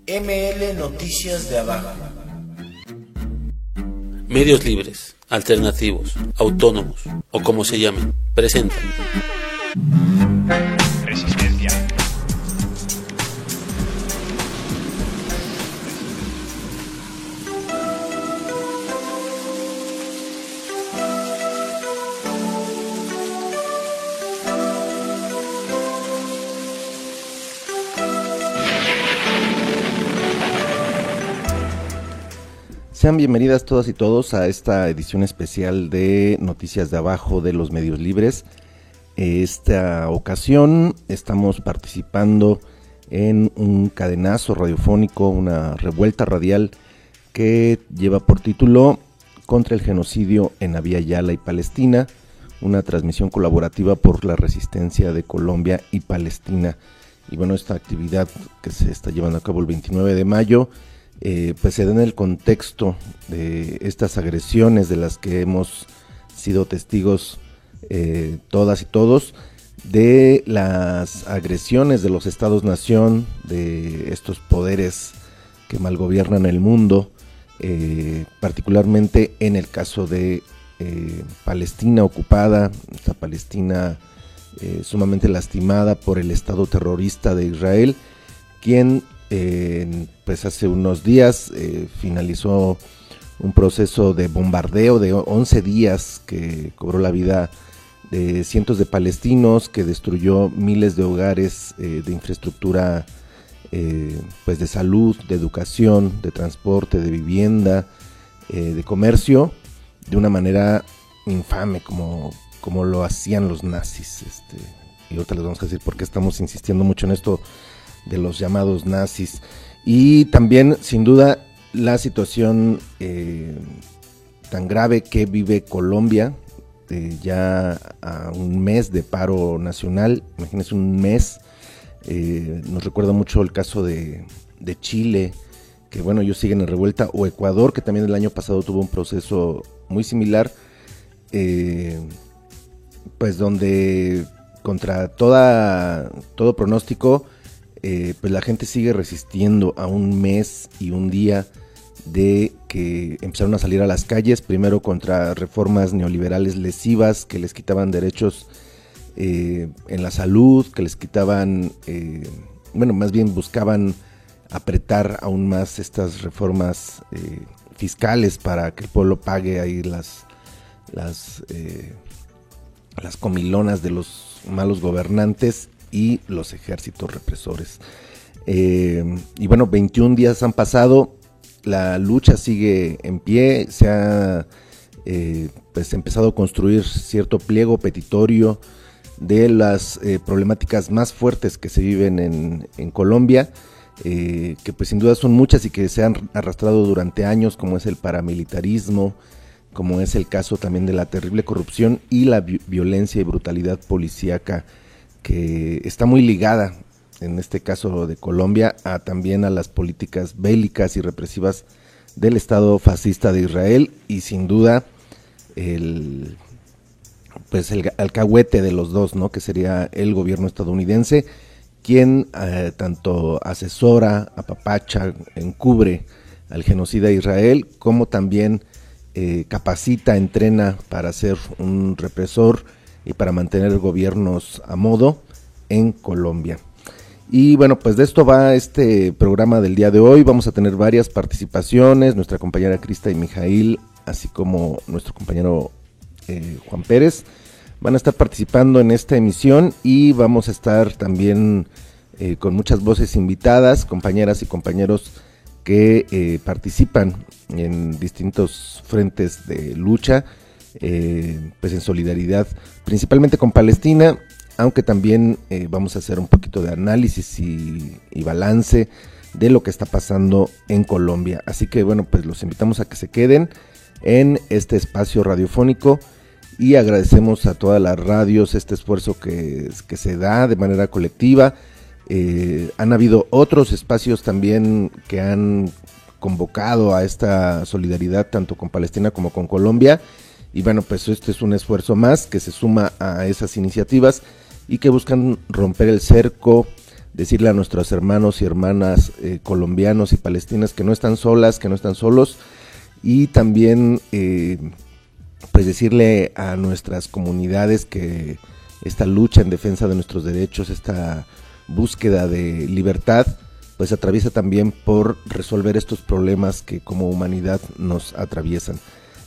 ML Noticias de Abajo. Medios libres, alternativos, autónomos o como se llamen, presentan Resistencia. Sean bienvenidas todas y todos a esta edición especial de Noticias de Abajo de los Medios Libres. Esta ocasión estamos participando en un cadenazo radiofónico, una revuelta radial que lleva por título Contra el genocidio en Abya Yala y Palestina, una transmisión colaborativa por la resistencia de Colombia y Palestina. Y bueno, esta actividad que se está llevando a cabo el 29 de mayo, pues se da en el contexto de estas agresiones de las que hemos sido testigos todas y todos, de las agresiones de los estados-nación, de estos poderes que malgobiernan el mundo, particularmente en el caso de Palestina ocupada, esta Palestina sumamente lastimada por el estado terrorista de Israel, quien pues hace unos días finalizó un proceso de bombardeo de 11 días que cobró la vida de cientos de palestinos, que destruyó miles de hogares, de infraestructura pues de salud, de educación, de transporte, de vivienda, de comercio, de una manera infame como lo hacían los nazis. Y ahorita les vamos a decir por qué estamos insistiendo mucho en esto de los llamados nazis. Y también, sin duda, la situación tan grave que vive Colombia, ya a un mes de paro nacional. Imagínense, un mes. Nos recuerda mucho el caso de Chile, que bueno, ellos siguen en revuelta, o Ecuador, que también el año pasado tuvo un proceso muy similar, pues donde contra todo pronóstico, pues la gente sigue resistiendo a un mes y un día de que empezaron a salir a las calles, primero contra reformas neoliberales lesivas que les quitaban derechos en la salud, que les quitaban, más bien buscaban apretar aún más estas reformas fiscales para que el pueblo pague ahí las comilonas de los malos gobernantes y los ejércitos represores. Y bueno, 21 días han pasado, la lucha sigue en pie, se ha pues empezado a construir cierto pliego petitorio de las problemáticas más fuertes que se viven en Colombia, que pues sin duda son muchas y que se han arrastrado durante años, como es el paramilitarismo, como es el caso también de la terrible corrupción y la violencia y brutalidad policíaca, que está muy ligada, en este caso de Colombia, también a las políticas bélicas y represivas del Estado fascista de Israel, y sin duda el alcahuete de los dos, ¿no?, que sería el gobierno estadounidense, quien tanto asesora, apapacha, encubre al genocida Israel, como también capacita, entrena para ser un represor y para mantener gobiernos a modo en Colombia. Y bueno, pues de esto va este programa del día de hoy. Vamos a tener varias participaciones, nuestra compañera Krista y Mijail, así como nuestro compañero Juan Pérez, van a estar participando en esta emisión, y vamos a estar también con muchas voces invitadas, compañeras y compañeros que participan en distintos frentes de lucha, pues en solidaridad principalmente con Palestina, aunque también vamos a hacer un poquito de análisis y balance de lo que está pasando en Colombia. Así que bueno, pues los invitamos a que se queden en este espacio radiofónico, y agradecemos a todas las radios este esfuerzo que se da de manera colectiva. Han habido otros espacios también que han convocado a esta solidaridad tanto con Palestina como con Colombia, y bueno, pues este es un esfuerzo más que se suma a esas iniciativas y que buscan romper el cerco decirle a nuestros hermanos y hermanas colombianos y palestinas que no están solas, que no están solos, y también pues decirle a nuestras comunidades que esta lucha en defensa de nuestros derechos, esta búsqueda de libertad, pues atraviesa también por resolver estos problemas que como humanidad nos atraviesan.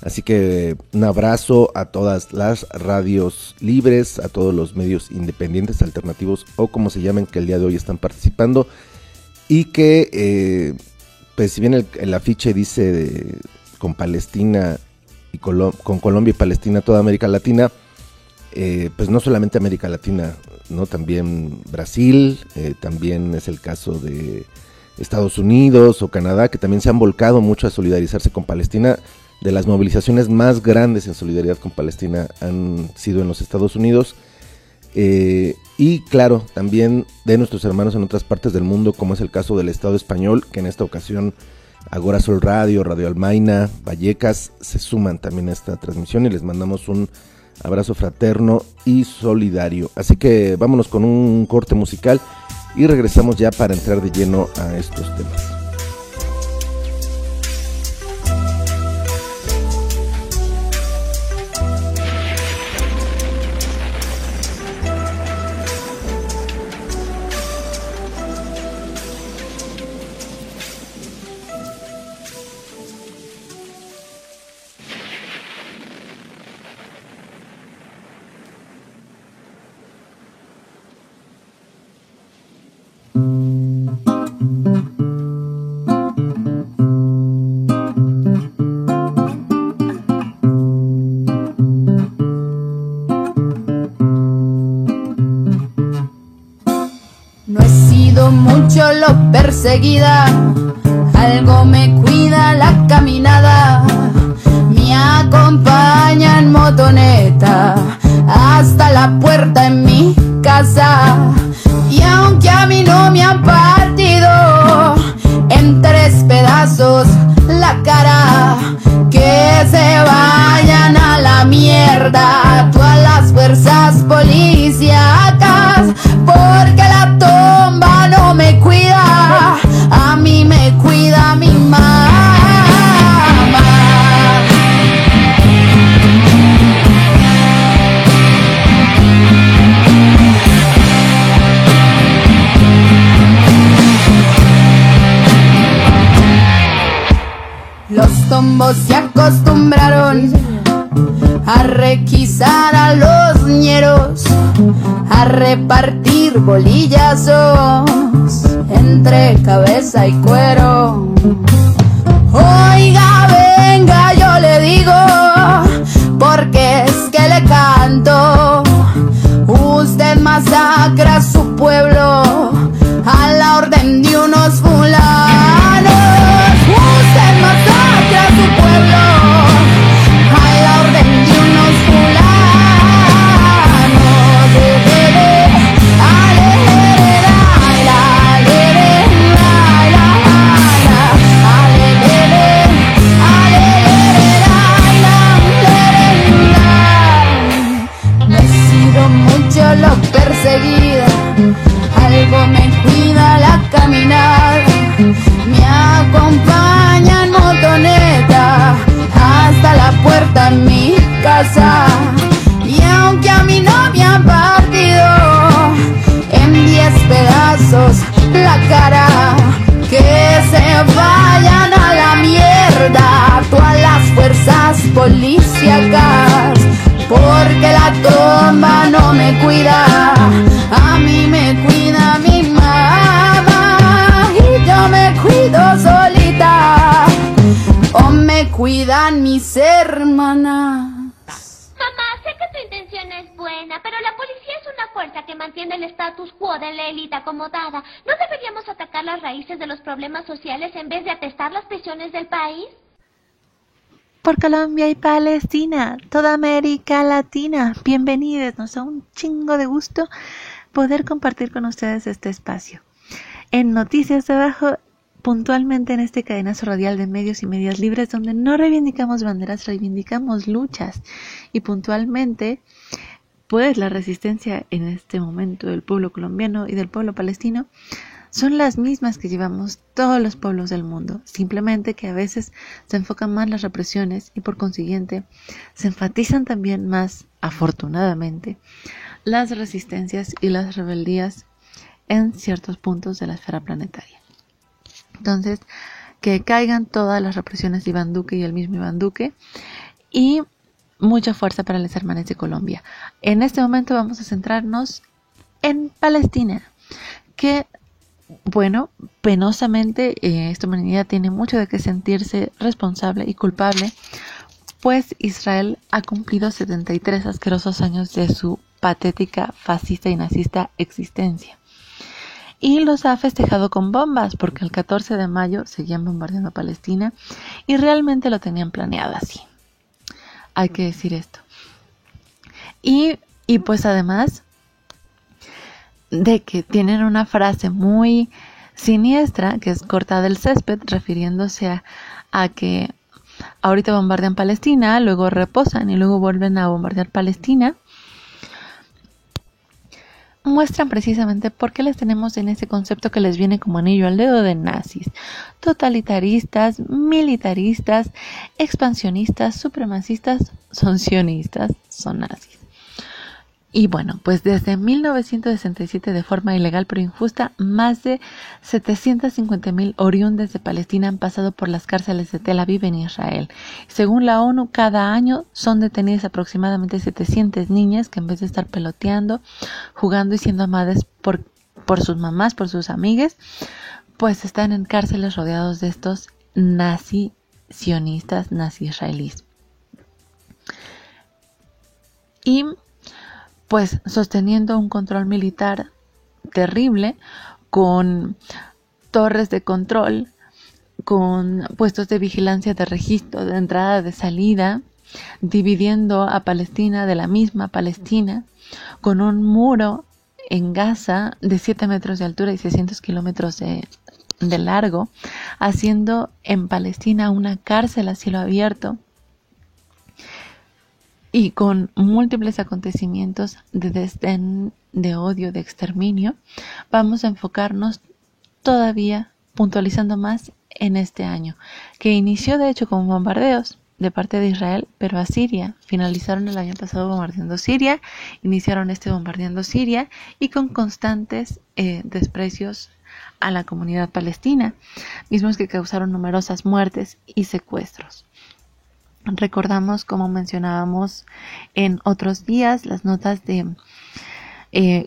Así que un abrazo a todas las radios libres, a todos los medios independientes, alternativos o como se llamen, que el día de hoy están participando, y que pues si bien el afiche dice con Palestina y con Colombia y Palestina toda América Latina, pues no solamente América Latina, ¿no? También Brasil, también es el caso de Estados Unidos o Canadá, que también se han volcado mucho a solidarizarse con Palestina. De las movilizaciones más grandes en solidaridad con Palestina han sido en los Estados Unidos, y claro, también de nuestros hermanos en otras partes del mundo, como es el caso del Estado español, que en esta ocasión Agora Sol Radio, Radio Almaina, Vallecas se suman también a esta transmisión, y les mandamos un abrazo fraterno y solidario. Así que vámonos con un corte musical y regresamos ya para entrar de lleno a estos temas. Mucho lo perseguida, algo me cuida la caminada, me acompaña en motoneta hasta la puerta en mi casa. Y aunque a mí no me han partido en 3 pedazos la cara, que se vayan a la mierda todas las fuerzas policíacas, porque la tomba no me cuida, a mí me cuida mi mamá. Los tombos se acostumbraron a requisar a los ñeros, a repartir bolillazos entre cabeza y cuero. Oiga, venga, yo le digo, porque es que le canto. Usted masacra a su pueblo a la orden de unos fulanos. Usted masacra a su pueblo a la orden de unos fulanos. Me he sido mucho lo perseguida, algo me cuida la caminada, me acompaña en motoneta hasta la puerta en mi casa. Y aunque a mí no me han partido en 10 pedazos la cara, que se vayan a la mierda todas las fuerzas policíacas, porque la tomba no me cuida, a mí me cuida mi mamá. Y yo me cuido solita, o me cuidan mis hermanas. Mamá, sé que tu intención es buena, pero la policía es una fuerza que mantiene el status quo de la élite acomodada. ¿No deberíamos atacar las raíces de los problemas sociales en vez de atestar las prisiones del país? Por Colombia y Palestina, toda América Latina, bienvenidos. Nos da un chingo de gusto poder compartir con ustedes este espacio. En Noticias de Abajo, puntualmente en este cadenazo radial de medios y medias libres, donde no reivindicamos banderas, reivindicamos luchas, y puntualmente pues la resistencia en este momento del pueblo colombiano y del pueblo palestino son las mismas que llevamos todos los pueblos del mundo, simplemente que a veces se enfocan más las represiones y por consiguiente se enfatizan también más, afortunadamente, las resistencias y las rebeldías en ciertos puntos de la esfera planetaria. Entonces, que caigan todas las represiones de Iván Duque y el mismo Iván Duque, y mucha fuerza para los hermanos de Colombia. En este momento vamos a centrarnos en Palestina, que, bueno, penosamente esta humanidad tiene mucho de qué sentirse responsable y culpable, pues Israel ha cumplido 73 asquerosos años de su patética, fascista y nazista existencia. Y los ha festejado con bombas, porque el 14 de mayo seguían bombardeando Palestina y realmente lo tenían planeado así. Hay que decir esto. Y pues además de que tienen una frase muy siniestra, que es cortada del césped, refiriéndose a que ahorita bombardean Palestina, luego reposan y luego vuelven a bombardear Palestina, muestran precisamente por qué les tenemos en ese concepto que les viene como anillo al dedo de nazis, totalitaristas, militaristas, expansionistas, supremacistas, son sionistas, son nazis. Y bueno, pues desde 1967 de forma ilegal pero injusta, más de 750,000 oriundes de Palestina han pasado por las cárceles de Tel Aviv en Israel. Según la ONU, cada año son detenidas aproximadamente 700 niñas que en vez de estar peloteando, jugando y siendo amadas por sus mamás, por sus amigas, pues están en cárceles rodeados de estos nazi-sionistas, nazi-israelíes. Y pues sosteniendo un control militar terrible, con torres de control, con puestos de vigilancia de registro, de entrada, de salida, dividiendo a Palestina de la misma Palestina, con un muro en Gaza de 7 metros de altura y 600 kilómetros de largo, haciendo en Palestina una cárcel a cielo abierto, y con múltiples acontecimientos de desdén, de odio, de exterminio, vamos a enfocarnos todavía puntualizando más en este año, que inició de hecho con bombardeos de parte de Israel, pero a Siria. Finalizaron el año pasado bombardeando Siria, iniciaron este bombardeando Siria y con constantes desprecios a la comunidad palestina, mismos que causaron numerosas muertes y secuestros. Recordamos, como mencionábamos en otros días, las notas de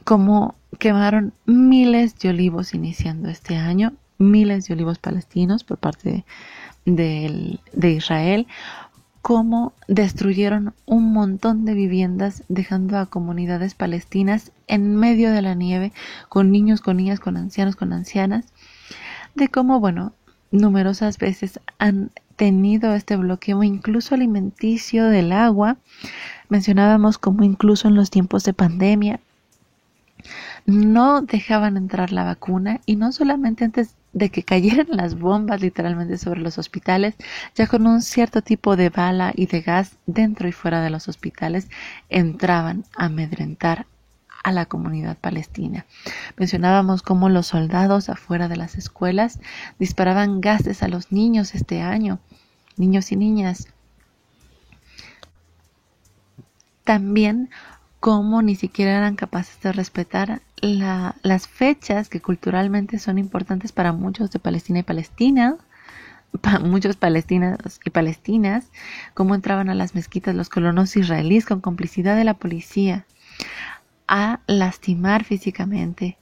cómo quemaron miles de olivos iniciando este año, miles de olivos palestinos por parte de Israel, cómo destruyeron un montón de viviendas, dejando a comunidades palestinas en medio de la nieve, con niños, con niñas, con ancianos, con ancianas, de cómo, bueno, numerosas veces han tenido este bloqueo incluso alimenticio del agua. Mencionábamos como incluso en los tiempos de pandemia no dejaban entrar la vacuna, y no solamente antes de que cayeran las bombas literalmente sobre los hospitales, ya con un cierto tipo de bala y de gas dentro y fuera de los hospitales entraban a amedrentar a la comunidad palestina. Mencionábamos cómo los soldados afuera de las escuelas disparaban gases a los niños este año, niños y niñas. También cómo ni siquiera eran capaces de respetar las fechas que culturalmente son importantes para muchos de Palestina y Palestina, para muchos palestinos y palestinas, cómo entraban a las mezquitas los colonos israelíes con complicidad de la policía a lastimar físicamente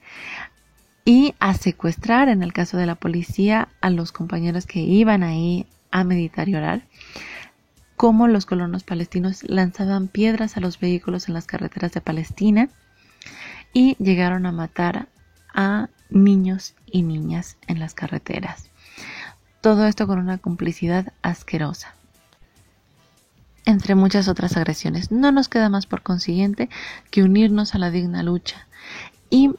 y a secuestrar, en el caso de la policía, a los compañeros que iban ahí a meditar y orar, cómo los colonos palestinos lanzaban piedras a los vehículos en las carreteras de Palestina y llegaron a matar a niños y niñas en las carreteras. Todo esto con una complicidad asquerosa, entre muchas otras agresiones. No nos queda más por consiguiente que unirnos a la digna lucha y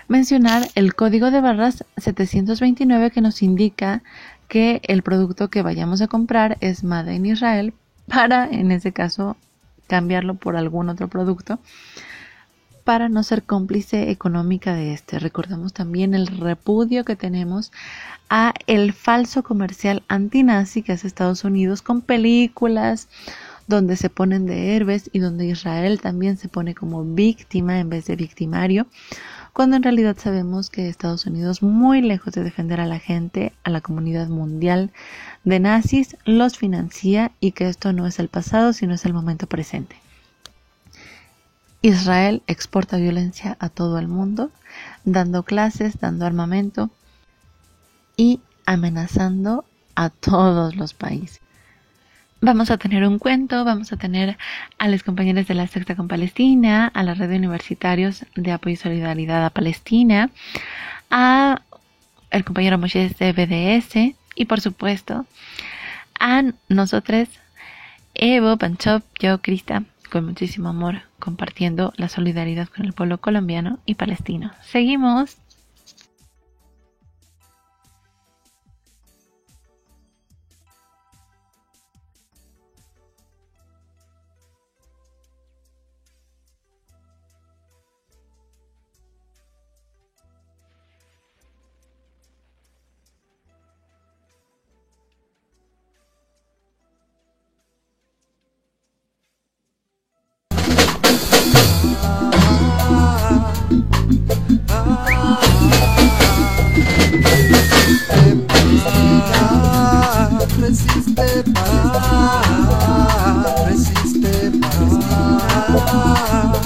mencionar el código de barras 729, que nos indica que el producto que vayamos a comprar es Made in Israel, para, en ese caso, cambiarlo por algún otro producto para no ser cómplice económica de este. Recordamos también el repudio que tenemos a el falso comercial antinazi que hace Estados Unidos con películas donde se ponen de héroes y donde Israel también se pone como víctima en vez de victimario, cuando en realidad sabemos que Estados Unidos, muy lejos de defender a la gente, a la comunidad mundial de nazis, los financia y que esto no es el pasado, sino es el momento presente. Israel exporta violencia a todo el mundo, dando clases, dando armamento y amenazando a todos los países. Vamos a tener un cuento, vamos a tener a los compañeros de la Sexta con Palestina, a la red de universitarios de apoyo y solidaridad a Palestina, a el compañero Moshe de BDS y por supuesto a nosotros, Evo, Panchop, yo, Krista, con muchísimo amor, compartiendo la solidaridad con el pueblo colombiano y palestino. Seguimos.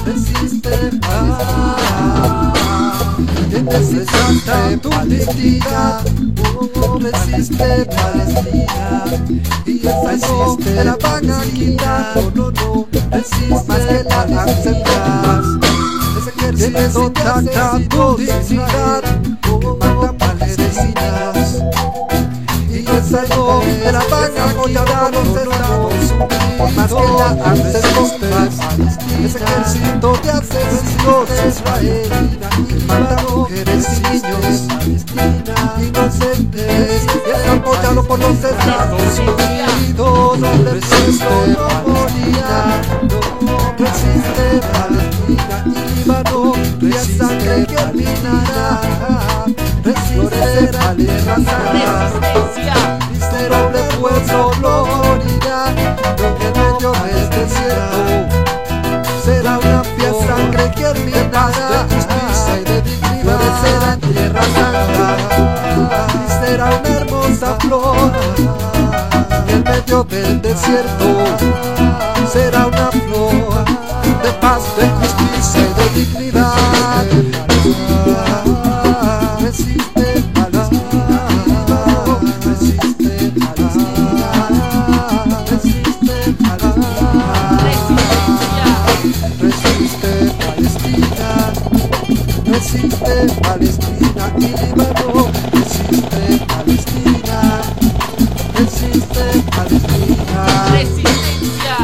Resiste, necesita tu dignidad, resiste Palestina, y eso te la van a quitar, no, resiste más que la aceptas, ese tanta tu dignidad, mata palestinas, y es algo te la van a quitar los Estados Unidos, más que la aceptas, ese ejército de asesinos Israel, mata mujeres y niños inocentes, y es apoyado por los Estados Unidos. No resiste Palestina, no resiste Palestina, y Líbano, tuya sangre que terminará, resiste la tierra santa, miserable pueblo morirá, en medio del desierto será una fiesta, sangre que terminará, de justicia y de dignidad, florecerá en tierra santa, y será una hermosa flor, en medio del desierto será una flor de paz, de justicia y de dignidad. Resiste Palestina, resiste Palestina, resiste Palestina, resiste Palestina, resiste Palestina, y Líbano, resiste Palestina, resiste Palestina, resistencia.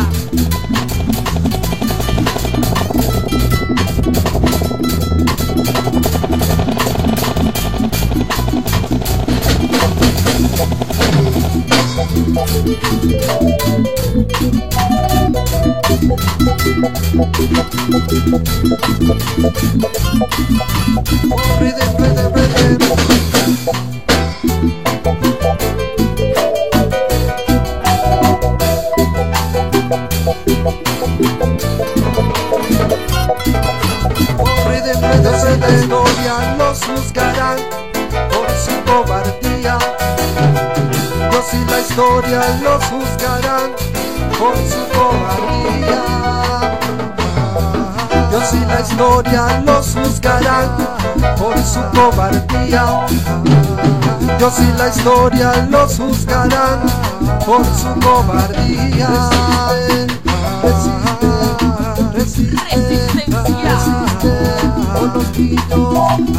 La historia los juzgarán por su cobardía. Dios y la historia los juzgarán por su cobardía. Dios y la historia los juzgarán por su cobardía. Dios y la historia los juzgarán por su cobardía. Resiste, resiste, resiste, por los niños,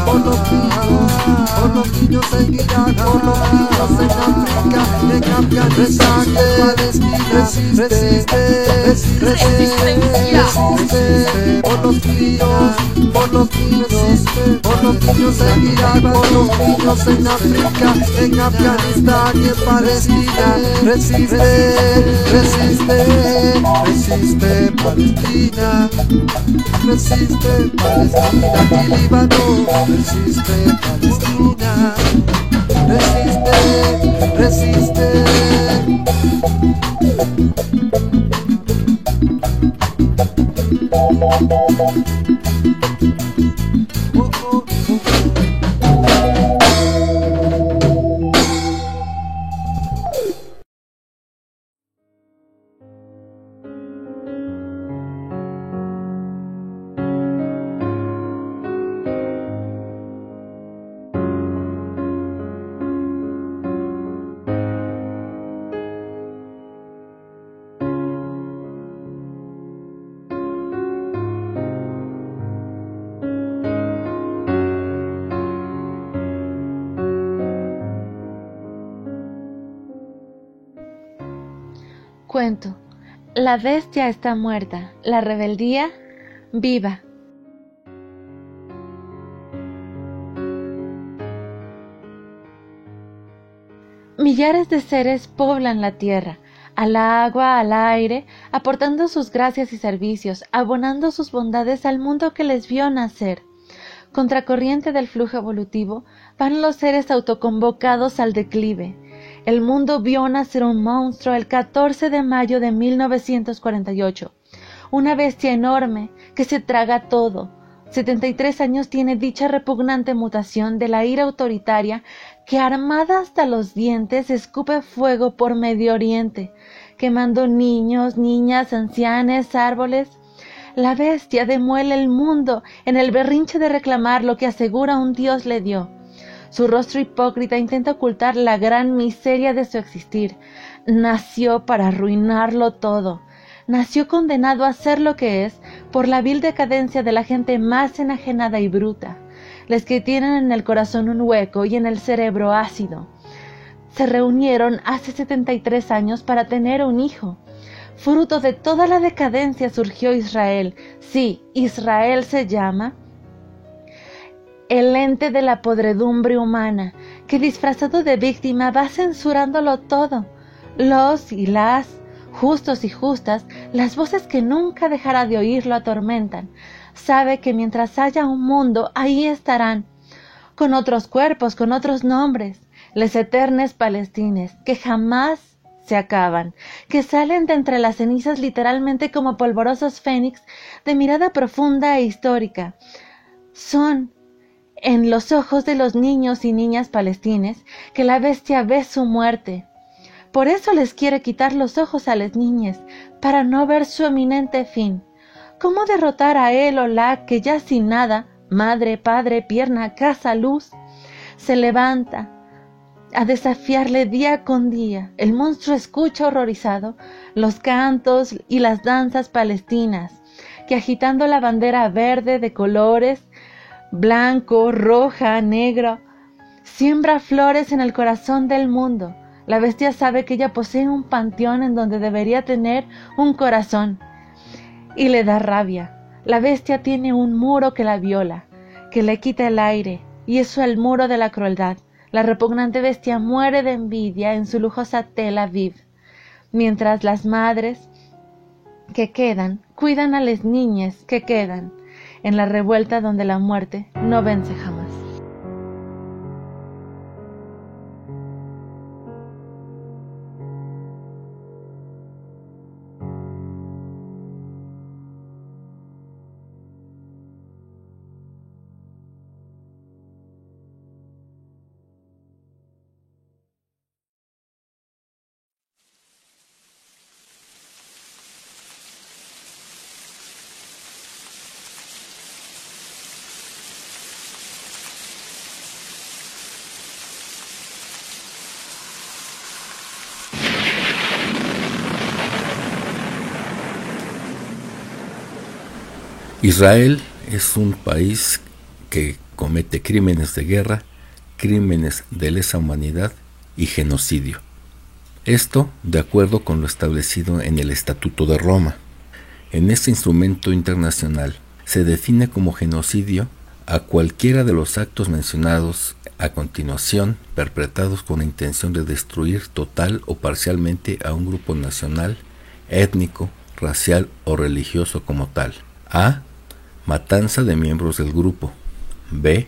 por los niños. por los niños en Irak, por los niños en África, en Afganistán, en Palestina. Resiste, por los niños, por los niños, por los niños en Irak, por los niños en África, en Afganistán y en Palestina. Resiste, resiste, resiste Palestina, resiste Palestina y Líbano, resiste Palestina, resiste, resiste. Cuento. La bestia está muerta, la rebeldía viva. Millares de seres poblan la tierra, al agua, al aire, aportando sus gracias y servicios, abonando sus bondades al mundo que les vio nacer. Contracorriente del flujo evolutivo, van los seres autoconvocados al declive. El mundo vio nacer un monstruo el 14 de mayo de 1948, una bestia enorme que se traga todo. 73 años tiene dicha repugnante mutación de la ira autoritaria que, armada hasta los dientes, escupe fuego por Medio Oriente, quemando niños, niñas, ancianes, árboles. La bestia demuele el mundo en el berrinche de reclamar lo que asegura un Dios le dio. Su rostro hipócrita intenta ocultar la gran miseria de su existir. Nació para arruinarlo todo. Nació condenado a ser lo que es por la vil decadencia de la gente más enajenada y bruta, les que tienen en el corazón un hueco y en el cerebro ácido. Se reunieron hace 73 años para tener un hijo. Fruto de toda la decadencia surgió Israel. Sí, Israel se llama el ente de la podredumbre humana, que disfrazado de víctima va censurándolo todo. Los y las, justos y justas, las voces que nunca dejará de oír lo atormentan. Sabe que mientras haya un mundo, ahí estarán, con otros cuerpos, con otros nombres, les eternes palestines, que jamás se acaban, que salen de entre las cenizas literalmente como polvorosos fénix de mirada profunda e histórica. Son en los ojos de los niños y niñas palestines que la bestia ve su muerte. Por eso les quiere quitar los ojos a las niñas, para no ver su eminente fin. ¿Cómo derrotar a él o la que ya sin nada, madre, padre, pierna, casa, luz, se levanta a desafiarle día con día? El monstruo escucha horrorizado los cantos y las danzas palestinas, que agitando la bandera verde de colores, blanco, roja, negro, siembra flores en el corazón del mundo. La bestia sabe que ella posee un panteón en donde debería tener un corazón, y le da rabia. La bestia tiene un muro que la viola, que le quita el aire, y eso el muro de la crueldad. La repugnante bestia muere de envidia en su lujosa Tel Aviv, mientras las madres que quedan cuidan a las niñas que quedan en la revuelta donde la muerte no vence jamás. Israel es un país que comete crímenes de guerra crímenes de lesa humanidad y genocidio. Esto de acuerdo con lo establecido en el Estatuto de Roma. En este instrumento internacional se define como genocidio a cualquiera de los actos mencionados a continuación perpetrados con la intención de destruir total o parcialmente a un grupo nacional, étnico, racial o religioso como tal. A. Matanza de miembros del grupo. B.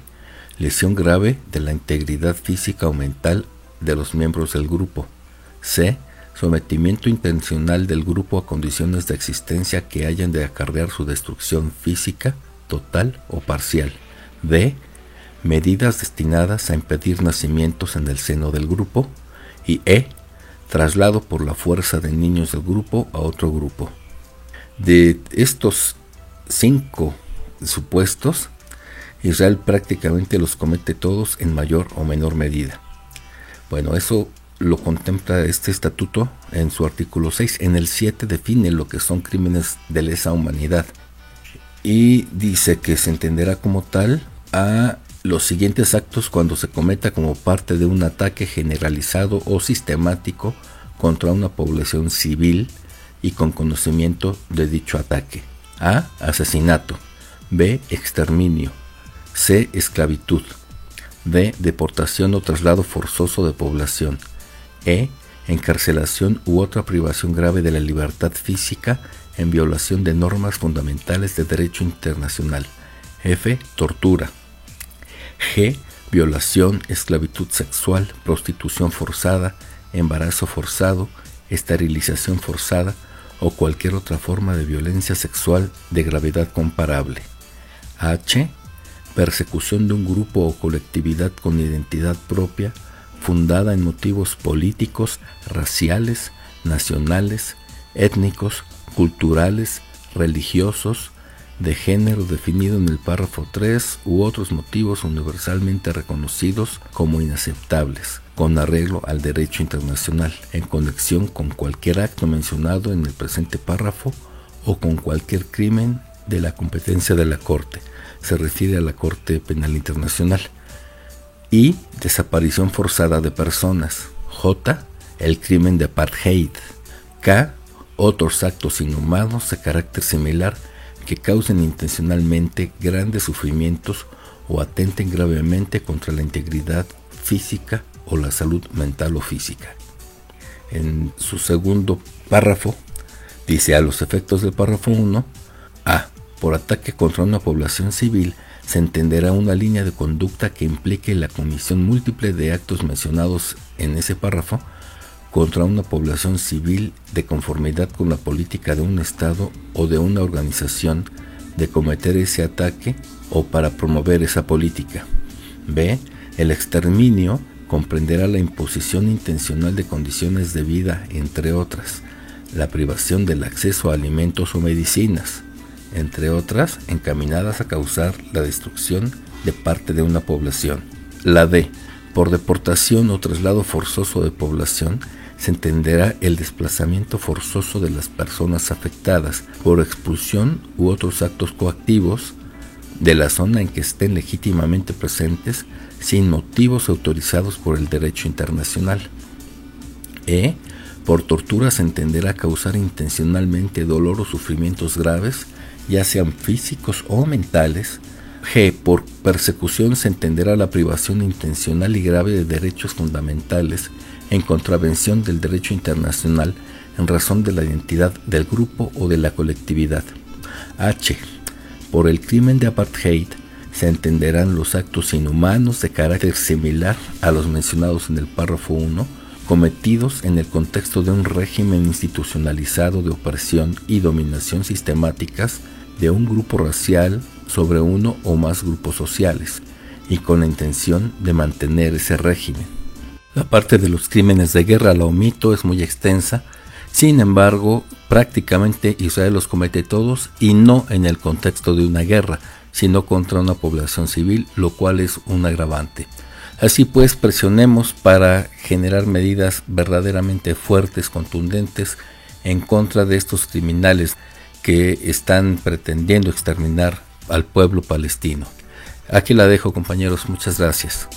Lesión grave de la integridad física o mental de los miembros del grupo. C. Sometimiento intencional del grupo a condiciones de existencia que hayan de acarrear su destrucción física, total o parcial. D. Medidas destinadas a impedir nacimientos en el seno del grupo. Y E. Traslado por la fuerza de niños del grupo a otro grupo. De estos 5 supuestos, Israel prácticamente los comete todos en mayor o menor medida. Bueno, eso lo contempla este estatuto en su artículo 6. En el 7 define lo que son crímenes de lesa humanidad y dice que se entenderá como tal a los siguientes actos cuando se cometa como parte de un ataque generalizado o sistemático contra una población civil y con conocimiento de dicho ataque. A. Asesinato. B. Exterminio. C. Esclavitud. D. Deportación o traslado forzoso de población. E. Encarcelación u otra privación grave de la libertad física en violación de normas fundamentales de derecho internacional. F. Tortura. G. Violación, esclavitud sexual, prostitución forzada, embarazo forzado, esterilización forzada o cualquier otra forma de violencia sexual de gravedad comparable. H. Persecución de un grupo o colectividad con identidad propia, fundada en motivos políticos, raciales, nacionales, étnicos, culturales, religiosos, de género definido en el párrafo 3 u otros motivos universalmente reconocidos como inaceptables, con arreglo al derecho internacional, en conexión con cualquier acto mencionado en el presente párrafo o con cualquier crimen de la competencia de la Corte. Se refiere a la Corte Penal Internacional. Y desaparición forzada de personas. J. El crimen de apartheid. K. Otros actos inhumanos de carácter similar que causen intencionalmente grandes sufrimientos o atenten gravemente contra la integridad física o la salud mental o física. En su segundo párrafo dice: a los efectos del párrafo 1, A. Por ataque contra una población civil se entenderá una línea de conducta que implique la comisión múltiple de actos mencionados en ese párrafo contra una población civil de conformidad con la política de un Estado o de una organización de cometer ese ataque o para promover esa política. B. El exterminio comprenderá la imposición intencional de condiciones de vida, entre otras, la privación del acceso a alimentos o medicinas, entre otras, encaminadas a causar la destrucción de parte de una población. La D. Por deportación o traslado forzoso de población, se entenderá el desplazamiento forzoso de las personas afectadas por expulsión u otros actos coactivos de la zona en que estén legítimamente presentes sin motivos autorizados por el derecho internacional. E. Por tortura se entenderá causar intencionalmente dolor o sufrimientos graves, ya sean físicos o mentales. G. Por persecución se entenderá la privación intencional y grave de derechos fundamentales en contravención del derecho internacional en razón de la identidad del grupo o de la colectividad. H. Por el crimen de apartheid se entenderán los actos inhumanos de carácter similar a los mencionados en el párrafo 1, cometidos en el contexto de un régimen institucionalizado de opresión y dominación sistemáticas de un grupo racial sobre uno o más grupos sociales, y con la intención de mantener ese régimen. La parte de los crímenes de guerra la omito, es muy extensa. Sin embargo, prácticamente Israel los comete todos y no en el contexto de una guerra, sino contra una población civil, lo cual es un agravante. Así pues, presionemos para generar medidas verdaderamente fuertes, contundentes, en contra de estos criminales que están pretendiendo exterminar al pueblo palestino. Aquí la dejo, compañeros, muchas gracias.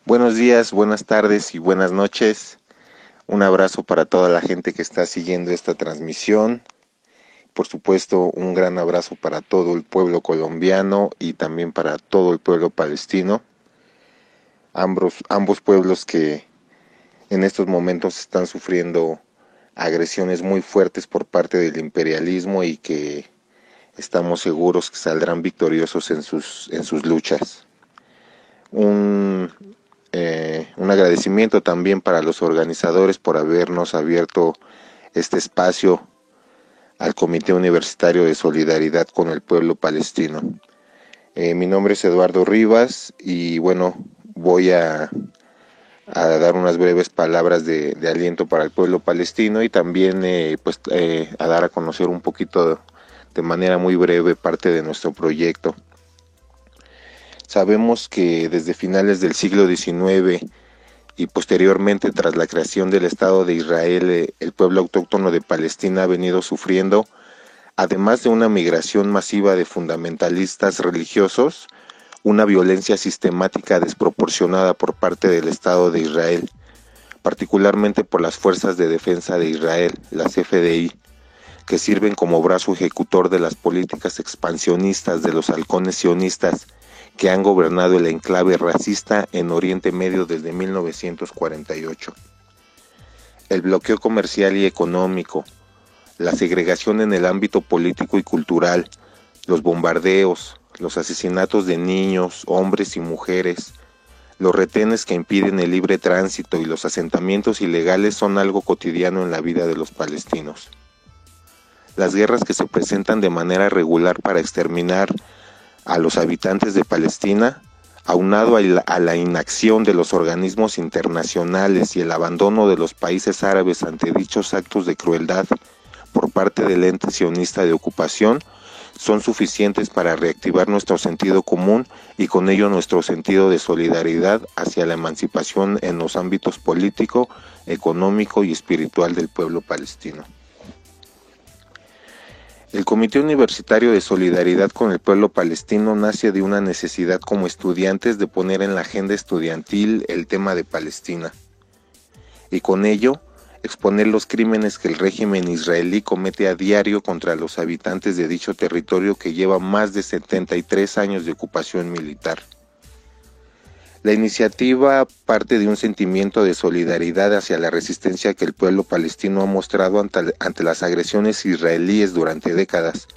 Buenos días, buenas tardes y buenas noches. Un abrazo para toda la gente que está siguiendo esta transmisión. Por supuesto, un gran abrazo para todo el pueblo colombiano y también para todo el pueblo palestino. Ambos pueblos que en estos momentos están sufriendo agresiones muy fuertes por parte del imperialismo y que estamos seguros que saldrán victoriosos en sus luchas. Un agradecimiento también para los organizadores por habernos abierto este espacio al Comité Universitario de Solidaridad con el Pueblo Palestino. Mi nombre es Eduardo Rivas y bueno, voy a dar unas breves palabras de aliento para el pueblo palestino y también a dar a conocer un poquito de manera muy breve parte de nuestro proyecto. Sabemos que desde finales del siglo XIX y posteriormente tras la creación del Estado de Israel, el pueblo autóctono de Palestina ha venido sufriendo, además de una migración masiva de fundamentalistas religiosos, una violencia sistemática desproporcionada por parte del Estado de Israel, particularmente por las Fuerzas de Defensa de Israel, las FDI, que sirven como brazo ejecutor de las políticas expansionistas de los halcones sionistas que han gobernado el enclave racista en Oriente Medio desde 1948. El bloqueo comercial y económico, la segregación en el ámbito político y cultural, los bombardeos, los asesinatos de niños, hombres y mujeres, los retenes que impiden el libre tránsito y los asentamientos ilegales son algo cotidiano en la vida de los palestinos. Las guerras que se presentan de manera regular para exterminar a los habitantes de Palestina, aunado a la inacción de los organismos internacionales y el abandono de los países árabes ante dichos actos de crueldad por parte del ente sionista de ocupación, son suficientes para reactivar nuestro sentido común y con ello nuestro sentido de solidaridad hacia la emancipación en los ámbitos político, económico y espiritual del pueblo palestino. El Comité Universitario de Solidaridad con el Pueblo Palestino nace de una necesidad como estudiantes de poner en la agenda estudiantil el tema de Palestina y con ello exponer los crímenes que el régimen israelí comete a diario contra los habitantes de dicho territorio que lleva más de 73 años de ocupación militar. La iniciativa parte de un sentimiento de solidaridad hacia la resistencia que el pueblo palestino ha mostrado ante las agresiones israelíes durante décadas.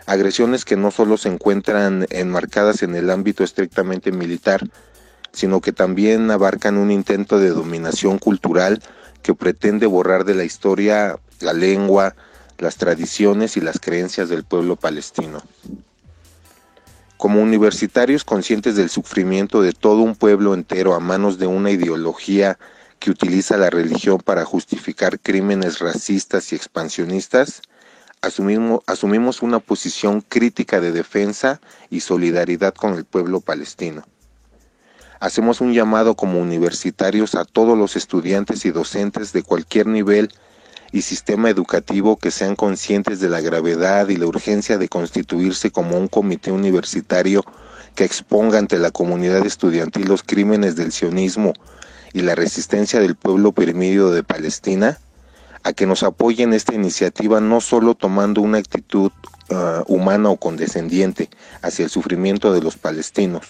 Agresiones que no solo se encuentran enmarcadas en el ámbito estrictamente militar, sino que también abarcan un intento de dominación cultural que pretende borrar de la historia la lengua, las tradiciones y las creencias del pueblo palestino. Como universitarios conscientes del sufrimiento de todo un pueblo entero a manos de una ideología que utiliza la religión para justificar crímenes racistas y expansionistas, asumimos una posición crítica de defensa y solidaridad con el pueblo palestino. Hacemos un llamado como universitarios a todos los estudiantes y docentes de cualquier nivel y sistema educativo que sean conscientes de la gravedad y la urgencia de constituirse como un comité universitario que exponga ante la comunidad estudiantil los crímenes del sionismo y la resistencia del pueblo oprimido de Palestina, a que nos apoyen esta iniciativa no solo tomando una actitud humana o condescendiente hacia el sufrimiento de los palestinos,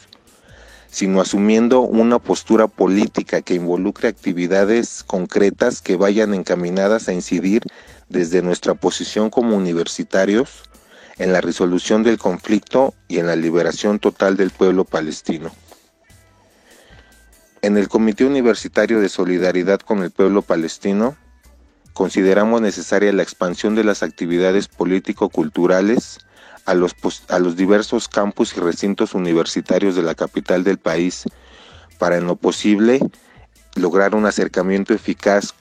sino asumiendo una postura política que involucre actividades concretas que vayan encaminadas a incidir desde nuestra posición como universitarios en la resolución del conflicto y en la liberación total del pueblo palestino. En el Comité Universitario de Solidaridad con el Pueblo Palestino, consideramos necesaria la expansión de las actividades político-culturales a los diversos campus y recintos universitarios de la capital del país, para en lo posible lograr un acercamiento eficaz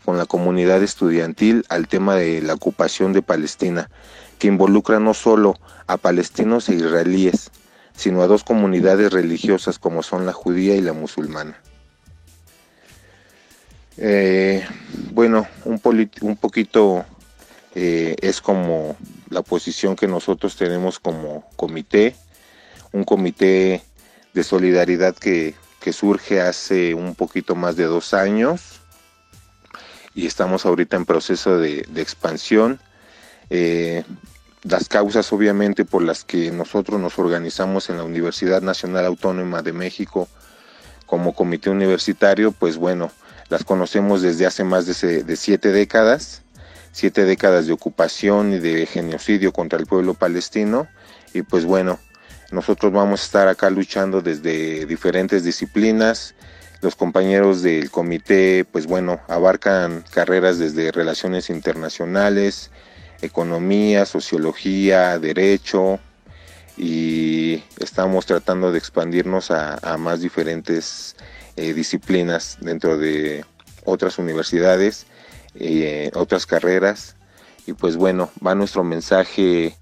con la comunidad estudiantil al tema de la ocupación de Palestina, que involucra no solo a palestinos e israelíes, sino a dos comunidades religiosas como son la judía y la musulmana. Un poquito es como la posición que nosotros tenemos como comité, un comité de solidaridad que que surge hace un poquito más de 2 años y estamos ahorita en proceso de expansión. Las causas obviamente por las que nosotros nos organizamos en la Universidad Nacional Autónoma de México como comité universitario, pues bueno, las conocemos desde hace más de 7 décadas, 7 décadas de ocupación y de genocidio contra el pueblo palestino, y pues bueno, nosotros vamos a estar acá luchando desde diferentes disciplinas. Los compañeros del comité, pues bueno, abarcan carreras desde relaciones internacionales, economía, sociología, derecho, y estamos tratando de expandirnos a más diferentes disciplinas dentro de otras universidades, otras carreras. Y pues bueno, va nuestro mensaje,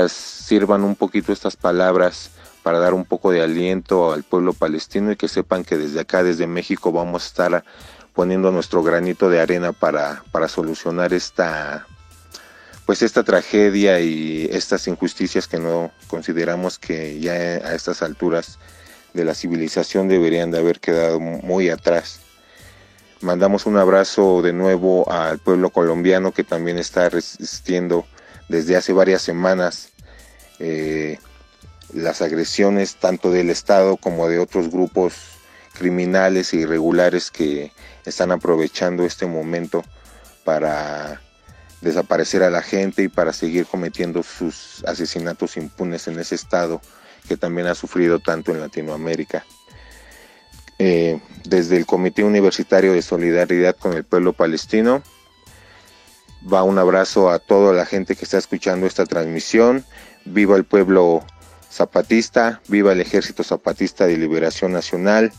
sirvan un poquito estas palabras para dar un poco de aliento al pueblo palestino, y que sepan que desde acá, desde México, vamos a estar poniendo nuestro granito de arena para solucionar esta tragedia y estas injusticias que no consideramos que ya a estas alturas de la civilización deberían de haber quedado muy atrás. Mandamos un abrazo de nuevo al pueblo colombiano, que también está resistiendo desde hace varias semanas las agresiones tanto del Estado como de otros grupos criminales e irregulares que están aprovechando este momento para desaparecer a la gente y para seguir cometiendo sus asesinatos impunes en ese estado que también ha sufrido tanto en Latinoamérica. Desde el Comité Universitario de Solidaridad con el Pueblo Palestino va un abrazo a toda la gente que está escuchando esta transmisión. Viva el pueblo zapatista, viva el Ejército Zapatista de Liberación Nacional,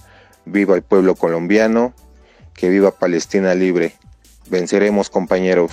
viva el pueblo colombiano, que viva Palestina libre. Venceremos, compañeros.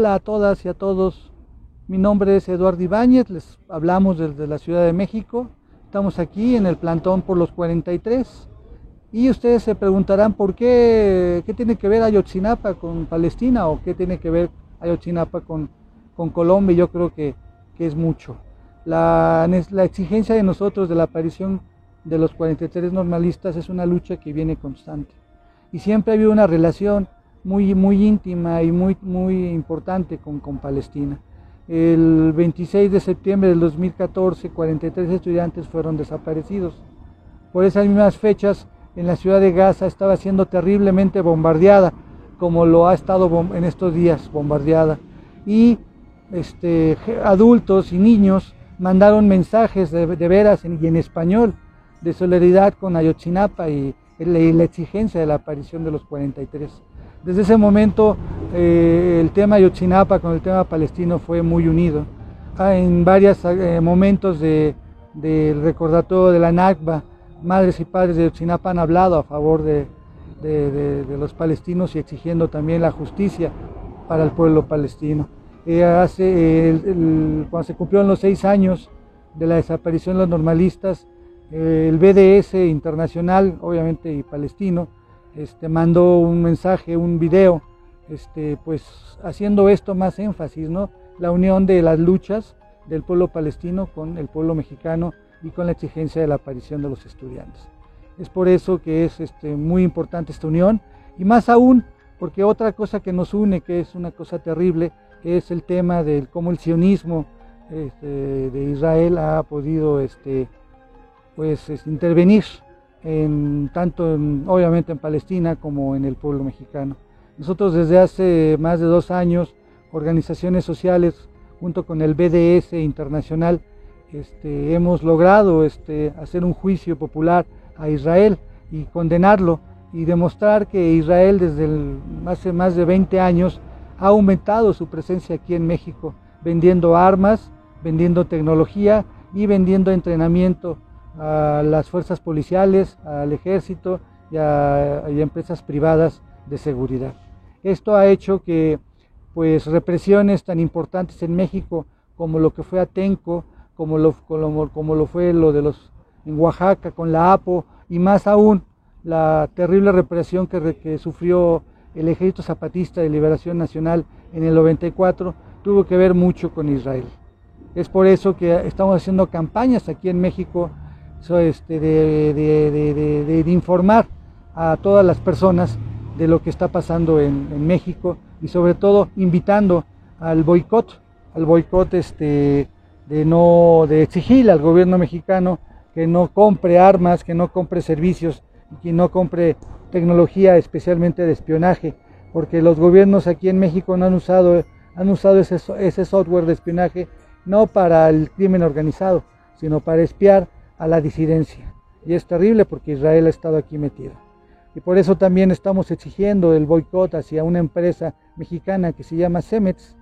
Hola a todas y a todos, mi nombre es Eduardo Ibáñez, les hablamos desde la Ciudad de México, estamos aquí en el plantón por los 43 y ustedes se preguntarán por qué tiene que ver Ayotzinapa con Palestina o qué tiene que ver Ayotzinapa con Colombia. Yo creo que es mucho. La exigencia de nosotros de la aparición de los 43 normalistas es una lucha que viene constante y siempre ha habido una relación muy íntima y muy importante con Palestina. El 26 de septiembre del 2014, 43 estudiantes fueron desaparecidos. Por esas mismas fechas, en la ciudad de Gaza estaba siendo terriblemente bombardeada, como lo ha estado en estos días bombardeada. Y adultos y niños mandaron mensajes de veras y en español de solidaridad con Ayotzinapa y la exigencia de la aparición de los 43. Desde ese momento el tema Ayotzinapa con el tema palestino fue muy unido. En varios momentos del recordatorio de la Nakba, madres y padres de Ayotzinapa han hablado a favor de los palestinos y exigiendo también la justicia para el pueblo palestino. Cuando se cumplieron los 6 años de la desaparición de los normalistas, el BDS internacional, obviamente y palestino, mandó un mensaje, un video, pues haciendo esto más énfasis, ¿no? La unión de las luchas del pueblo palestino con el pueblo mexicano y con la exigencia de la aparición de los estudiantes. Es por eso que es muy importante esta unión, y más aún porque otra cosa que nos une, que es una cosa terrible, es el tema de cómo el sionismo de Israel ha podido intervenir obviamente en Palestina como en el pueblo mexicano. Nosotros desde hace más de 2 años, organizaciones sociales junto con el BDS internacional, hemos logrado hacer un juicio popular a Israel y condenarlo y demostrar que Israel desde hace más de 20 años ha aumentado su presencia aquí en México, vendiendo armas, vendiendo tecnología y vendiendo entrenamiento a las fuerzas policiales, al ejército y a empresas privadas de seguridad. Esto ha hecho que pues represiones tan importantes en México como lo que fue Atenco, como lo fue lo de en Oaxaca con la APO, y más aún la terrible represión que sufrió el Ejército Zapatista de Liberación Nacional en el 94, tuvo que ver mucho con Israel. Es por eso que estamos haciendo campañas aquí en México de informar a todas las personas de lo que está pasando en México, y sobre todo invitando al boicot de exigirle al gobierno mexicano que no compre armas, que no compre servicios, que no compre tecnología, especialmente de espionaje, porque los gobiernos aquí en México no han usado ese software de espionaje no para el crimen organizado, sino para espiar a la disidencia. Y es terrible porque Israel ha estado aquí metido. Y por eso también estamos exigiendo el boicot hacia una empresa mexicana que se llama Cemex,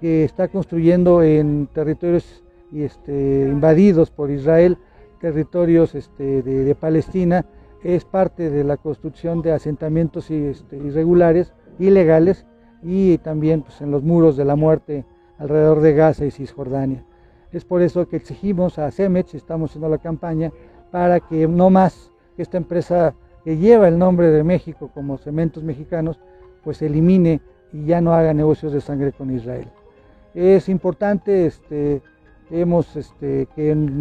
que está construyendo en territorios invadidos por Israel, territorios de Palestina. Es parte de la construcción de asentamientos irregulares, ilegales, y también pues, en los muros de la muerte alrededor de Gaza y Cisjordania. Es por eso que exigimos a Cemex, estamos haciendo la campaña para que no más que esta empresa que lleva el nombre de México como Cementos Mexicanos, pues se elimine y ya no haga negocios de sangre con Israel. Es importante que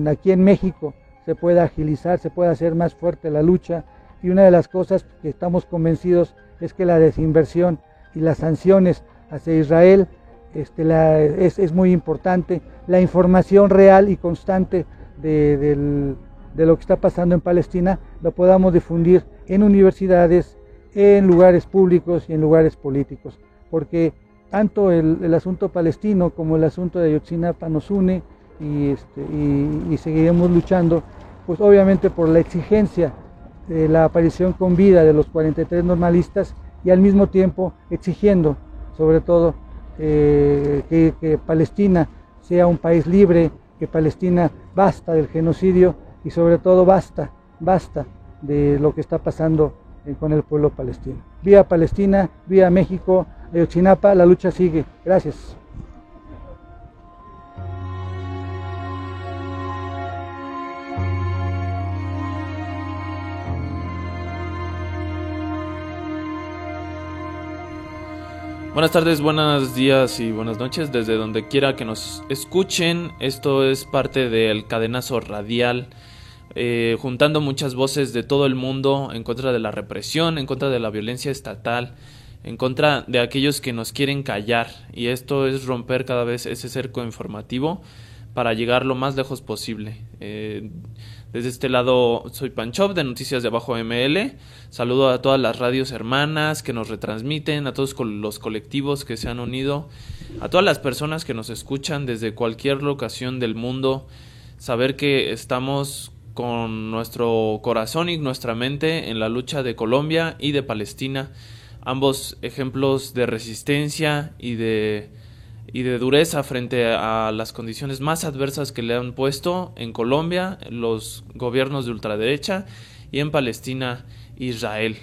aquí en México se pueda agilizar, se pueda hacer más fuerte la lucha, y una de las cosas que estamos convencidos es que la desinversión y las sanciones hacia Israel es muy importante. La información real y constante de lo que está pasando en Palestina lo podamos difundir en universidades, en lugares públicos y en lugares políticos, porque tanto el asunto palestino como el asunto de Ayotzinapa nos une, y seguiremos luchando, pues obviamente por la exigencia de la aparición con vida de los 43 normalistas, y al mismo tiempo exigiendo sobre todo que Palestina sea un país libre, que Palestina basta del genocidio y sobre todo basta de lo que está pasando con el pueblo palestino. Vía Palestina, vía México, Ayotzinapa, la lucha sigue. Gracias. Buenas tardes, buenos días y buenas noches desde donde quiera que nos escuchen. Esto es parte del Cadenazo Radial, juntando muchas voces de todo el mundo en contra de la represión, en contra de la violencia estatal, en contra de aquellos que nos quieren callar. Y esto es romper cada vez ese cerco informativo para llegar lo más lejos posible. Desde este lado soy Panchov de Noticias de Abajo ML. Saludo a todas las radios hermanas que nos retransmiten, a todos los colectivos que se han unido, a todas las personas que nos escuchan desde cualquier locación del mundo. Saber que estamos con nuestro corazón y nuestra mente en la lucha de Colombia y de Palestina, ambos ejemplos de resistencia y de dureza frente a las condiciones más adversas que le han puesto en Colombia los gobiernos de ultraderecha y en Palestina, Israel,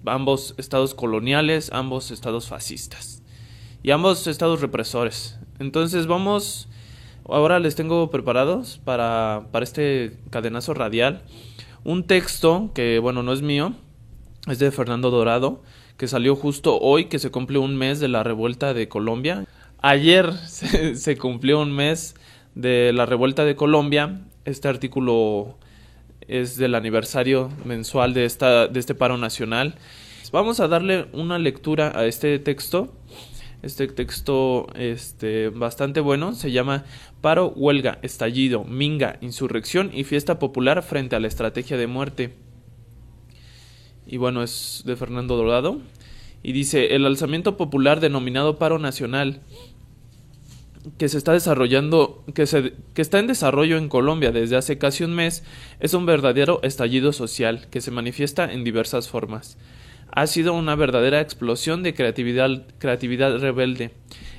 ambos estados coloniales, ambos estados fascistas y ambos estados represores. Entonces ahora les tengo preparados para este cadenazo radial un texto que, bueno, no es mío, es de Fernando Dorado, que salió justo hoy, que se cumple un mes de la revuelta de Colombia. Ayer se cumplió un mes de la revuelta de Colombia. Este artículo es del aniversario mensual de este paro nacional. Vamos a darle una lectura a este texto. Este texto bastante bueno. Se llama Paro, Huelga, Estallido, Minga, Insurrección y Fiesta Popular frente a la Estrategia de Muerte. Y bueno, es de Fernando Dorado. Y dice: el alzamiento popular denominado paro nacional, que se está desarrollando, que está en desarrollo en Colombia desde hace casi un mes, es un verdadero estallido social que se manifiesta en diversas formas. Ha sido una verdadera explosión de creatividad rebelde,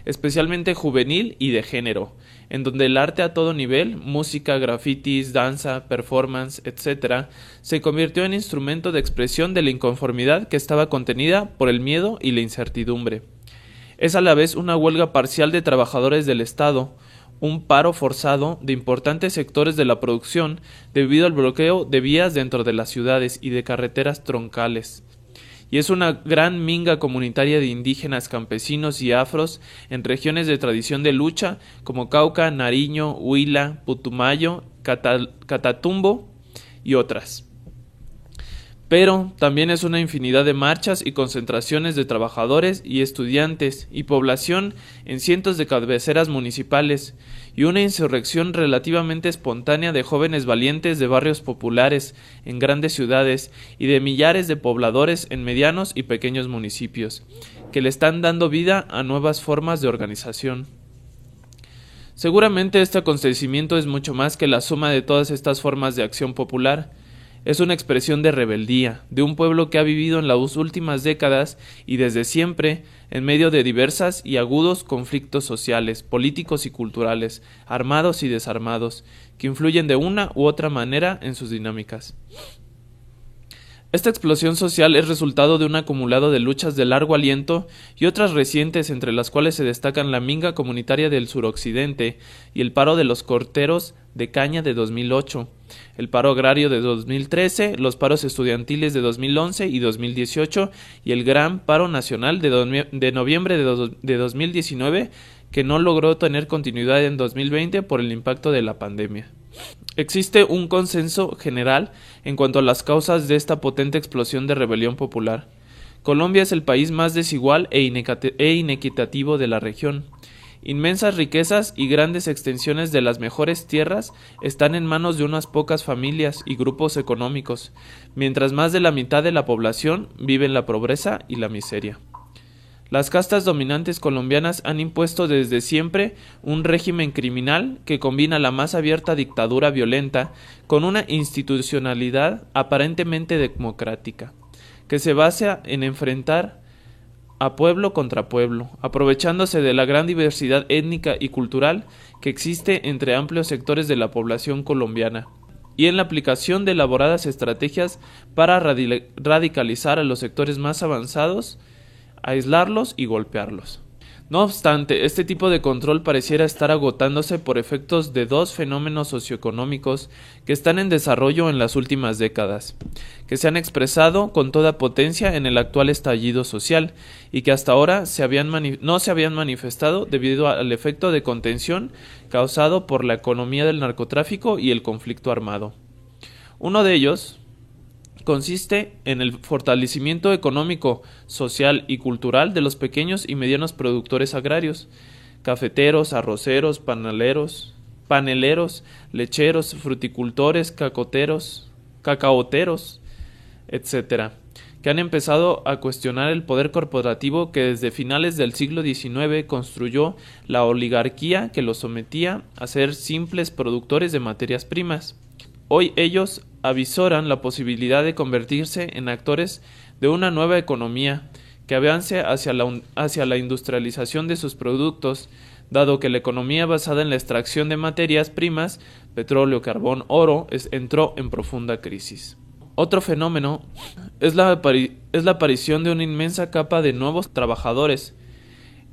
especialmente juvenil y de género, en donde el arte a todo nivel, música, grafitis, danza, performance, etc., se convirtió en instrumento de expresión de la inconformidad que estaba contenida por el miedo y la incertidumbre. Es a la vez una huelga parcial de trabajadores del Estado, un paro forzado de importantes sectores de la producción debido al bloqueo de vías dentro de las ciudades y de carreteras troncales. Y es una gran minga comunitaria de indígenas, campesinos y afros en regiones de tradición de lucha como Cauca, Nariño, Huila, Putumayo, Catatumbo y otras. Pero también es una infinidad de marchas y concentraciones de trabajadores y estudiantes y población en cientos de cabeceras municipales y una insurrección relativamente espontánea de jóvenes valientes de barrios populares en grandes ciudades y de millares de pobladores en medianos y pequeños municipios, que le están dando vida a nuevas formas de organización. Seguramente este acontecimiento es mucho más que la suma de todas estas formas de acción popular. Es una expresión de rebeldía, de un pueblo que ha vivido en las últimas décadas y desde siempre en medio de diversas y agudos conflictos sociales, políticos y culturales, armados y desarmados, que influyen de una u otra manera en sus dinámicas. Esta explosión social es resultado de un acumulado de luchas de largo aliento y otras recientes, entre las cuales se destacan la minga comunitaria del suroccidente y el paro de los corteros de caña de 2008, el paro agrario de 2013, los paros estudiantiles de 2011 y 2018 y el gran paro nacional de noviembre de 2019, que no logró tener continuidad en 2020 por el impacto de la pandemia. Existe un consenso general en cuanto a las causas de esta potente explosión de rebelión popular. Colombia es el país más desigual e inequitativo de la región. Inmensas riquezas y grandes extensiones de las mejores tierras están en manos de unas pocas familias y grupos económicos, mientras más de la mitad de la población vive en la pobreza y la miseria. Las castas dominantes colombianas han impuesto desde siempre un régimen criminal que combina la más abierta dictadura violenta con una institucionalidad aparentemente democrática, que se basa en enfrentar a pueblo contra pueblo, aprovechándose de la gran diversidad étnica y cultural que existe entre amplios sectores de la población colombiana. y en la aplicación de elaboradas estrategias para radicalizar a los sectores más avanzados, aislarlos y golpearlos. No obstante, este tipo de control pareciera estar agotándose por efectos de dos fenómenos socioeconómicos que están en desarrollo en las últimas décadas, que se han expresado con toda potencia en el actual estallido social y que hasta ahora no se habían manifestado debido al efecto de contención causado por la economía del narcotráfico y el conflicto armado. Uno de ellos consiste en el fortalecimiento económico, social y cultural de los pequeños y medianos productores agrarios, cafeteros, arroceros, paneleros, lecheros, fruticultores, cacaoteros, etc., que han empezado a cuestionar el poder corporativo que desde finales del siglo XIX construyó la oligarquía que los sometía a ser simples productores de materias primas. Hoy ellos avisoran la posibilidad de convertirse en actores de una nueva economía que avance hacia la industrialización de sus productos, dado que la economía basada en la extracción de materias primas, petróleo, carbón, oro, entró en profunda crisis. Otro fenómeno es la aparición de una inmensa capa de nuevos trabajadores,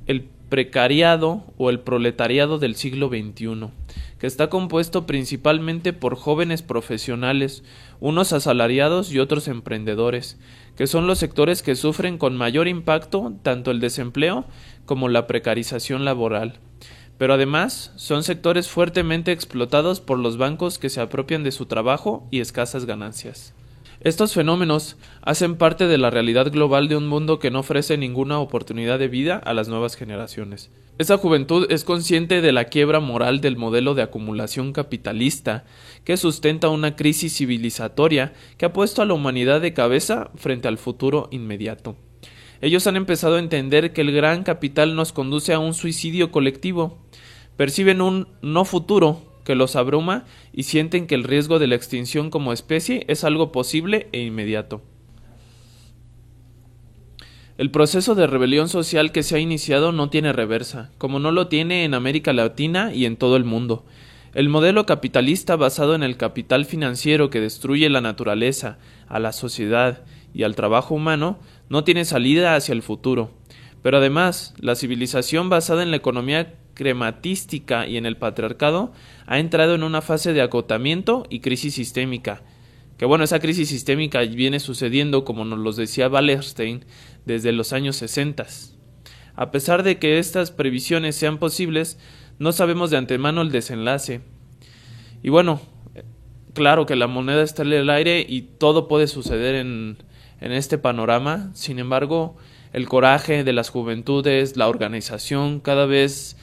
el precariado o el proletariado del siglo XXI, que está compuesto principalmente por jóvenes profesionales, unos asalariados y otros emprendedores, que son los sectores que sufren con mayor impacto tanto el desempleo como la precarización laboral. Pero además son sectores fuertemente explotados por los bancos que se apropian de su trabajo y escasas ganancias. Estos fenómenos hacen parte de la realidad global de un mundo que no ofrece ninguna oportunidad de vida a las nuevas generaciones. Esa juventud es consciente de la quiebra moral del modelo de acumulación capitalista que sustenta una crisis civilizatoria que ha puesto a la humanidad de cabeza frente al futuro inmediato. Ellos han empezado a entender que el gran capital nos conduce a un suicidio colectivo. Perciben un no futuro que los abruma y sienten que el riesgo de la extinción como especie es algo posible e inmediato. El proceso de rebelión social que se ha iniciado no tiene reversa, como no lo tiene en América Latina y en todo el mundo. El modelo capitalista basado en el capital financiero que destruye la naturaleza, a la sociedad y al trabajo humano no tiene salida hacia el futuro. Pero además, la civilización basada en la economía crematística y en el patriarcado ha entrado en una fase de agotamiento y crisis sistémica. Que bueno, esa crisis sistémica viene sucediendo, como nos lo decía Wallerstein, desde los años 60. A pesar de que estas previsiones sean posibles, no sabemos de antemano el desenlace. Y bueno, claro que la moneda está en el aire y todo puede suceder en este panorama. Sin embargo, el coraje de las juventudes, la organización, cada vez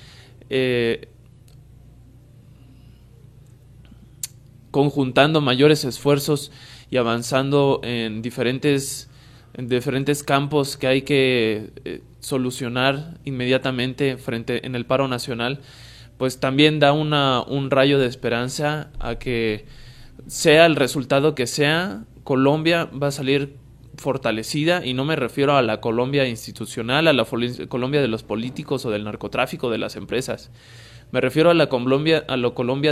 conjuntando mayores esfuerzos y avanzando en diferentes campos que hay que solucionar inmediatamente en el paro nacional, pues también da un rayo de esperanza a que sea el resultado que sea, Colombia va a salir fortalecida, y no me refiero a la Colombia institucional, a la Colombia de los políticos o del narcotráfico, de las empresas. Me refiero a la Colombia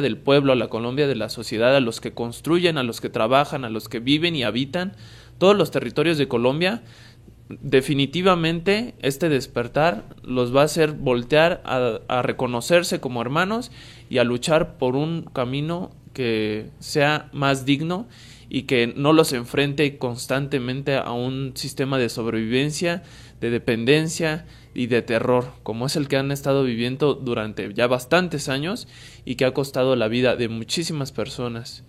del pueblo, a la Colombia de la sociedad, a los que construyen, a los que trabajan, a los que viven y habitan todos los territorios de Colombia. Definitivamente este despertar los va a hacer voltear a reconocerse como hermanos y a luchar por un camino que sea más digno y que no los enfrente constantemente a un sistema de sobrevivencia, de dependencia y de terror, como es el que han estado viviendo durante ya bastantes años y que ha costado la vida de muchísimas personas.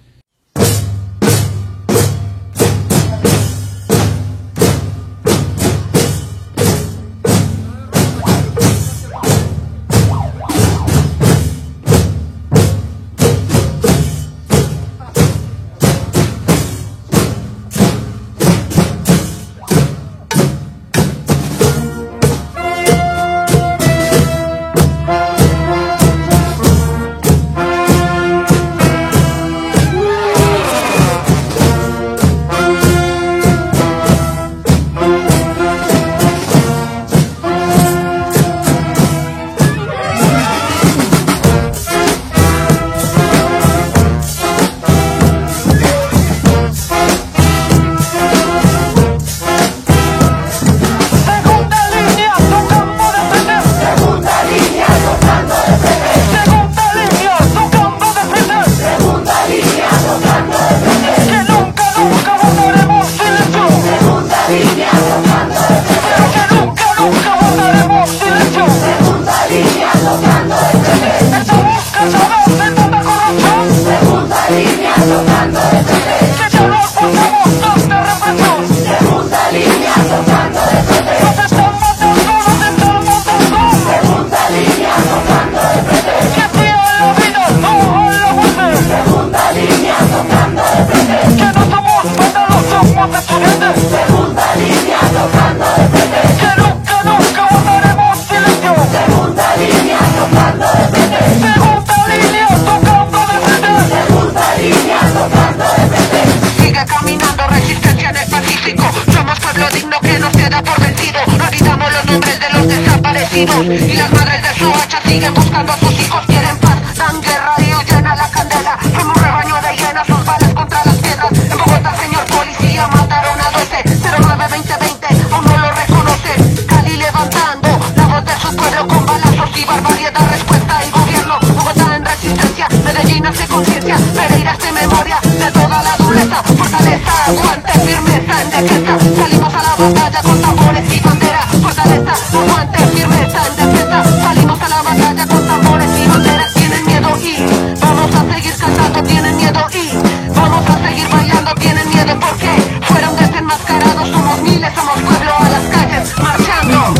heridos y las madres de Soacha siguen buscando a sus hijos, quieren paz, dan guerra y huyen a la candela. Fuimos un rebaño de hienas, sus balas contra las piedras. En Bogotá, señor policía, mataron a 12, 09-2020, aún no lo reconoce. Cali levantando la voz de su pueblo con balazos y barbaridad, respuesta y gobierno. Bogotá en resistencia, Medellín hace conciencia, Pereira hace memoria de toda la dureza. Fortaleza, aguante, firmeza en defensa. Salimos a la batalla con tambores y bandera. Fortaleza, aguante, firmeza en defensa. Salimos a la batalla con tambores y banderas. Tienen miedo y vamos a seguir cantando. Tienen miedo y vamos a seguir bailando. Tienen miedo porque fueron desenmascarados. Somos miles, somos pueblo a las calles marchando.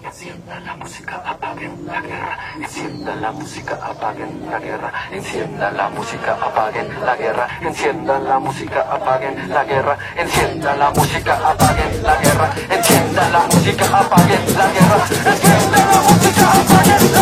Enciendan la música, apaguen la guerra. Enciendan la música, apaguen la guerra. Enciendan la música, apaguen la guerra. Enciendan la música, apaguen la guerra. Enciendan la música, apaguen la guerra. Enciendan la música, apaguen la guerra. Enciendan la música, apaguen la guerra.